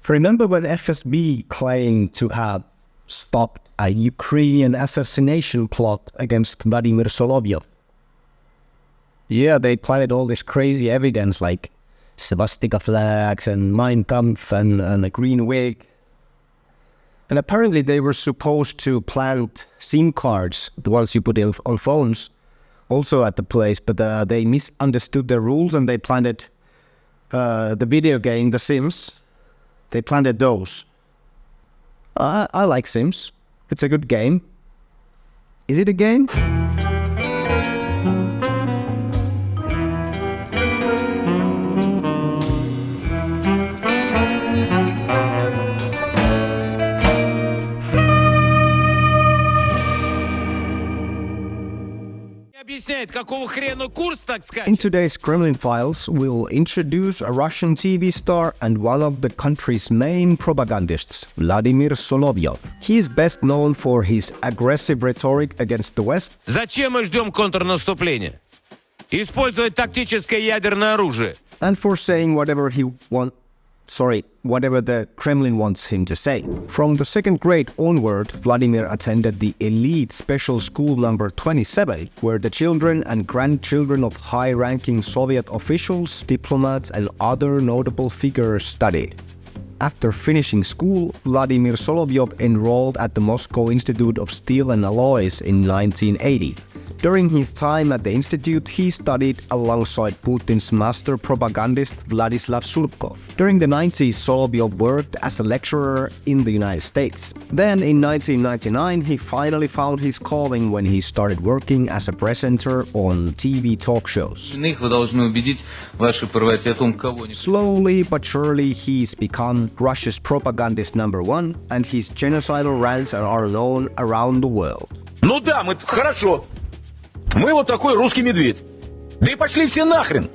Remember when FSB claimed to have stopped a Ukrainian assassination plot against Vladimir Solovyov? Yeah, they planted all this crazy evidence like swastika flags and Mein Kampf and a green wig. And apparently they were supposed to plant SIM cards, the ones you put in on phones, also at the place, but they misunderstood the rules and they planted the video game, The Sims. They planted those. I like Sims. It's a good game. Is it a game? In today's Kremlin Files, we'll introduce a Russian TV star and one of the country's main propagandists, Vladimir Solovyov. He is best known for his aggressive rhetoric against the West. Зачем мы ждем контрнаступления? Использовать тактическое ядерное оружие. And for saying whatever the Kremlin wants him to say. From the second grade onward, Vladimir attended the elite special school number 27, where the children and grandchildren of high-ranking Soviet officials, diplomats, and other notable figures studied. After finishing school, Vladimir Solovyov enrolled at the Moscow Institute of Steel and Alloys in 1980. During his time at the institute, he studied alongside Putin's master propagandist Vladimir Surkov. During the 90s, Solovyov worked as a lecturer in the United States. Then in 1999, he finally found his calling when he started working as a presenter on TV talk shows. Slowly but surely, he's become Russia's propagandist #1, and his genocidal rants are known around the world. Ну да, мы хорошо. Мы вот такой русский медведь. Да и пошли все нахрен.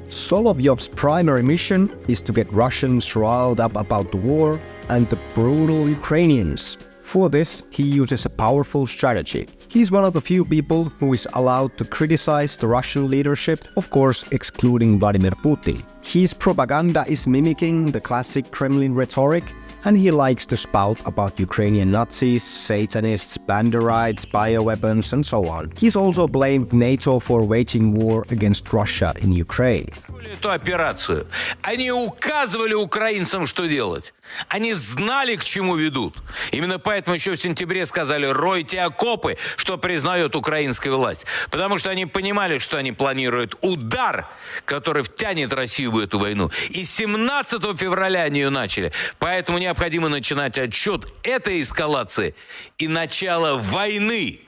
Solovyov's primary mission is to get Russians riled up about the war and the brutal Ukrainians. For this, he uses a powerful strategy. He's one of the few people who is allowed to criticize the Russian leadership, of course excluding Vladimir Putin. His propaganda is mimicking the classic Kremlin rhetoric, and he likes to spout about Ukrainian Nazis, Satanists, Banderites, bioweapons, and so on. He's also blamed NATO for waging war against Russia in Ukraine. Эту операцию. Они указывали украинцам, что делать. Они знали, к чему ведут. Именно поэтому еще в сентябре сказали: ройте окопы, что признает украинская власть. Потому что они понимали, что они планируют удар, который втянет Россию в эту войну. И 17 февраля они ее начали. Поэтому необходимо начинать отсчет этой эскалации и начала войны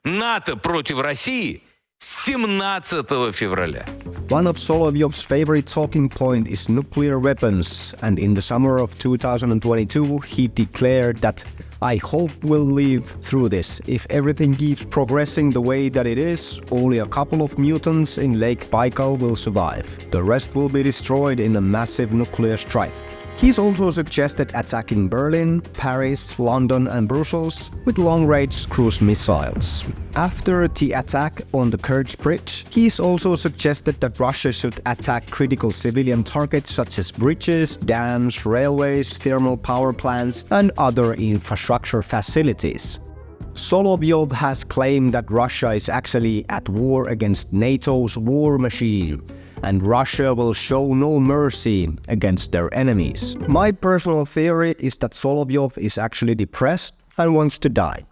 НАТО против России 17 февраля. One of Solovyov's favorite talking point is nuclear weapons, and in the summer of 2022 he declared that I hope we'll live through this. If everything keeps progressing the way that it is, only a couple of mutants in Lake Baikal will survive. The rest will be destroyed in a massive nuclear strike. He's also suggested attacking Berlin, Paris, London and Brussels with long-range cruise missiles. After the attack on the Kerch Bridge, he's also suggested that Russia should attack critical civilian targets such as bridges, dams, railways, thermal power plants and other infrastructure facilities. Solovyov has claimed that Russia is actually at war against NATO's war machine, and Russia will show no mercy against their enemies. My personal theory is that Solovyov is actually depressed and wants to die.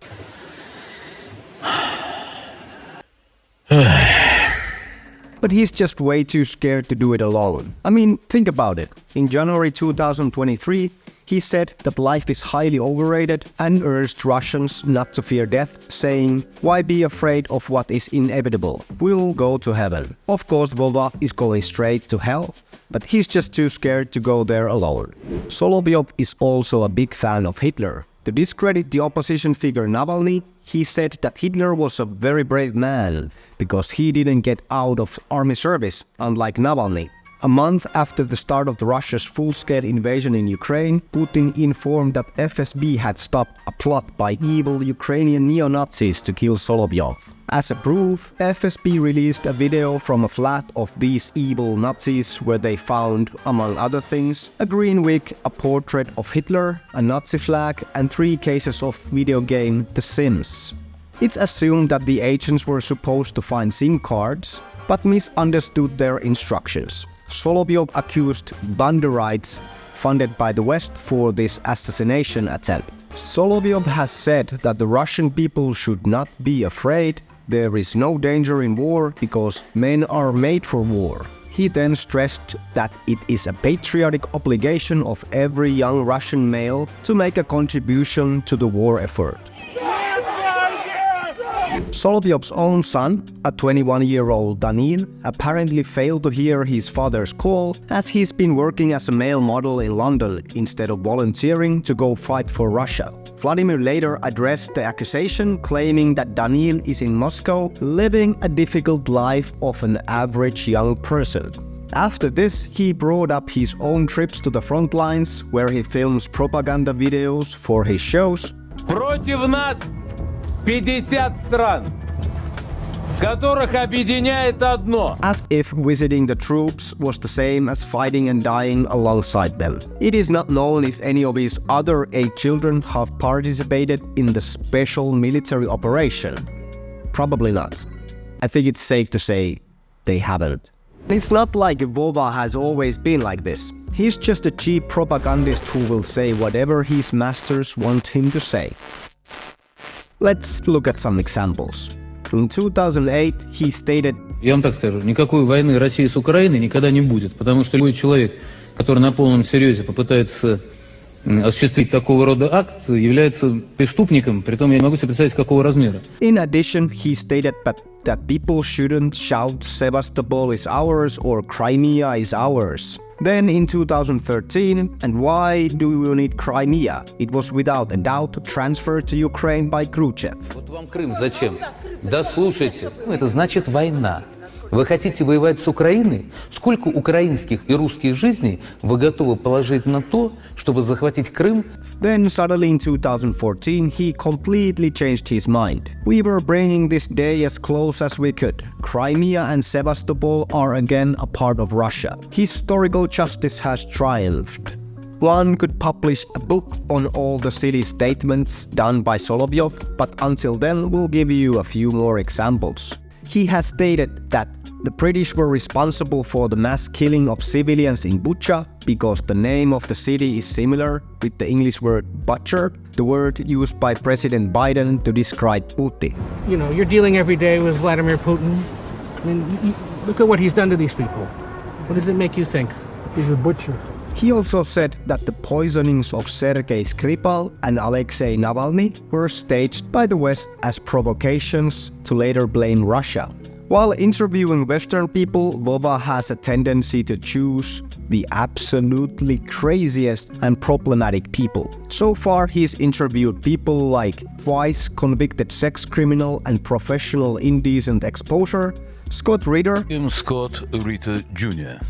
But he's just way too scared to do it alone. I mean, think about it. In January 2023, he said that life is highly overrated and urged Russians not to fear death, saying, "Why be afraid of what is inevitable? We'll go to heaven." Of course, Vova is going straight to hell, but he's just too scared to go there alone. Solovyov is also a big fan of Hitler. To discredit the opposition figure Navalny, he said that Hitler was a very brave man because he didn't get out of army service, unlike Navalny. A month after the start of Russia's full-scale invasion in Ukraine, Putin informed that FSB had stopped a plot by evil Ukrainian neo-Nazis to kill Solovyov. As a proof, FSB released a video from a flat of these evil Nazis where they found, among other things, a green wig, a portrait of Hitler, a Nazi flag, and 3 cases of video game The Sims. It's assumed that the agents were supposed to find SIM cards, but misunderstood their instructions. Solovyov accused Banderites funded by the West for this assassination attempt. Solovyov has said that the Russian people should not be afraid. There is no danger in war because men are made for war. He then stressed that it is a patriotic obligation of every young Russian male to make a contribution to the war effort. Solovyov's own son, a 21-year-old Danil, apparently failed to hear his father's call as he's been working as a male model in London instead of volunteering to go fight for Russia. Vladimir later addressed the accusation, claiming that Danil is in Moscow living a difficult life of an average young person. After this, he brought up his own trips to the front lines, where he films propaganda videos for his shows. Против нас 50 стран, которых объединяет одно. As if visiting the troops was the same as fighting and dying alongside them. It is not known if any of his other 8 children have participated in the special military operation. Probably not. I think it's safe to say they haven't. It's not like Vova has always been like this. He's just a cheap propagandist who will say whatever his masters want him to say. Let's look at some examples. In 2008, he stated, Я вам так скажу, никакой войны России с Украиной никогда не будет, потому что любой человек, который на полном серьезе попытается осуществить такого рода акт, является преступником, притом я не могу себе представить, какого размера. In addition, he stated that people shouldn't shout Sevastopol is ours or Crimea is ours. Then in 2013, and why do you need Crimea? It was without a doubt transferred to Ukraine by Khrushchev. Вот вам Крым зачем? Да слушайте, это значит война. Вы хотите воевать с Украиной? Сколько украинских и русских жизней вы готовы положить на то, чтобы захватить Крым? Then suddenly in 2014, he completely changed his mind. We were bringing this day as close as we could. Crimea and Sevastopol are again a part of Russia. Historical justice has triumphed. One could publish a book on all the silly statements done by Solovyov, but until then we'll give you a few more examples. He has stated that the British were responsible for the mass killing of civilians in Bucha because the name of the city is similar with the English word butcher, the word used by President Biden to describe Putin. You know, you're dealing every day with Vladimir Putin. I mean, look at what he's done to these people. What does it make you think? He's a butcher. He also said that the poisonings of Sergei Skripal and Alexei Navalny were staged by the West as provocations to later blame Russia. While interviewing Western people, Vova has a tendency to choose the absolutely craziest and problematic people. So far, he's interviewed people like twice convicted sex criminal and professional indecent exposure, Scott Ritter, Scott Ritter Jr.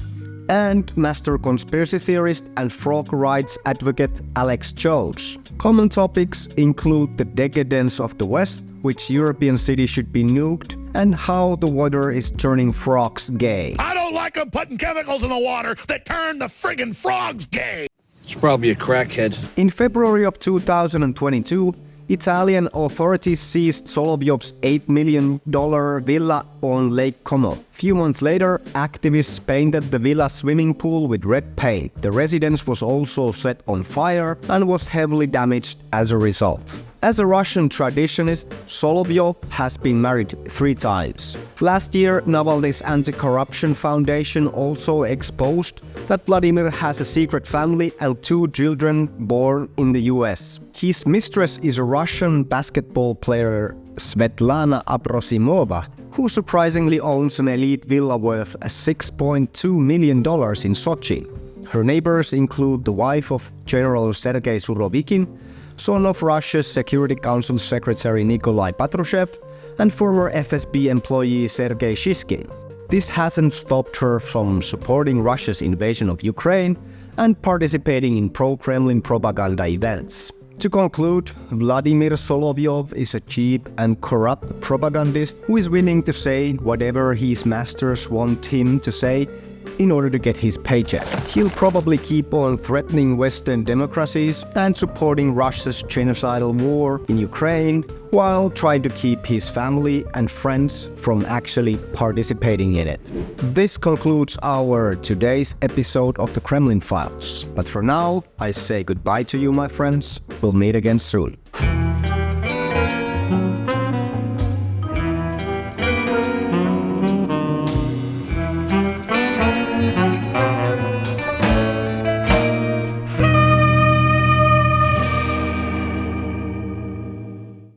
and master conspiracy theorist and frog rights advocate Alex Jones. Common topics include the decadence of the West, which European cities should be nuked, and how the water is turning frogs gay. I don't like them putting chemicals in the water that turn the friggin' frogs gay. It's probably a crackhead. In February of 2022, Italian authorities seized Solovyov's $8 million villa on Lake Como. Few months later, activists painted the villa swimming pool with red paint. The residence was also set on fire and was heavily damaged as a result. As a Russian traditionist, Solovyov has been married 3 times. Last year, Navalny's anti-corruption foundation also exposed that Vladimir has a secret family and 2 children born in the US. His mistress is a Russian basketball player, Svetlana Abrosimova, who surprisingly owns an elite villa worth $6.2 million in Sochi. Her neighbors include the wife of General Sergei Surovikin, son of Russia's Security Council Secretary Nikolai Patrushev, and former FSB employee Sergei Shishkin. this hasn't stopped her from supporting Russia's invasion of Ukraine and participating in pro-Kremlin propaganda events. To conclude, Vladimir Solovyov is a cheap and corrupt propagandist who is willing to say whatever his masters want him to say in order to get his paycheck. He'll probably keep on threatening Western democracies and supporting Russia's genocidal war in Ukraine while trying to keep his family and friends from actually participating in it. This concludes our today's episode of the Kremlin Files. But for now, I say goodbye to you, my friends. We'll meet again soon.